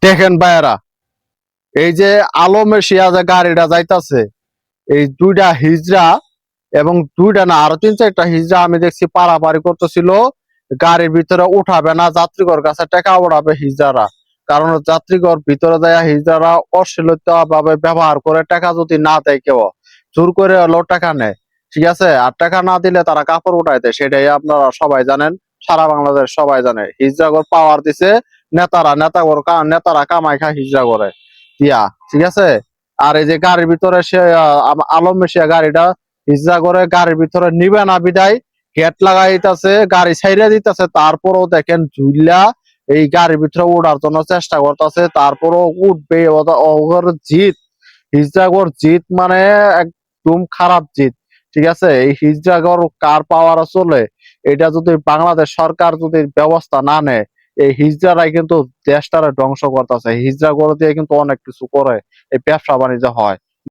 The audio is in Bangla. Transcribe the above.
দেখেন ভাইয়েরা, এই যে আলম এশিয়া যে গাড়িটা যাইতাছে, এই দুইটা হিজড়া এবং দুইটা না আরো তিন চারটা হিজড়া আমি দেখছি পারাপারি করতেছিল। গাড়ির ভিতরে উঠাবে না, যাত্রীগর কাছে টাকা উঠাবে হিজড়ারা। কারণ যাত্রীগর ভিতরে দেয়া হিজড়ারা অশ্লীলতা ভাবে ব্যবহার করে, টাকা যদি না দেয় কেউ জোর করে হলেও টাকা নেয়, ঠিক আছে। আর টাকা না দিলে তারা কাপড় উঠাই দেয়, সেটাই আপনারা সবাই জানেন, সারা বাংলাদেশ সবাই জানে। হিজড়াগর পাওয়ার দিছে নেতারা, নেতারা কামাই খায় হিজড়া করে দিয়া, ঠিক আছে। আর এই যে গাড়ির ভিতরে সে আলম এশিয়া গাড়িটা হিজড়া করে গাড়ির ভিতরে নিবে না বিদায় গেট লাগাই দিতেছে, গাড়ি ছাইড়া দিতেছে, তারপরেও দেখেন ঝুল্লা এই গাড়ির ভিতরে উঠার জন্য চেষ্টা করতেছে, তারপরেও উঠবে। ওর জিত, হিজড়াগর জিত মানে একদম খারাপ জিত, ঠিক আছে। এই হিজড়াগর কার পাওয়ার চলে, এটা যদি বাংলাদেশ সরকার যদি ব্যবস্থা না নেয়, এই হিজড়ারাই কিন্তু দেশটারে ধ্বংস করতেছে। হিজড়াগর দিয়ে কিন্তু অনেক কিছু করে, এই ব্যবসা বাণিজ্য হয়।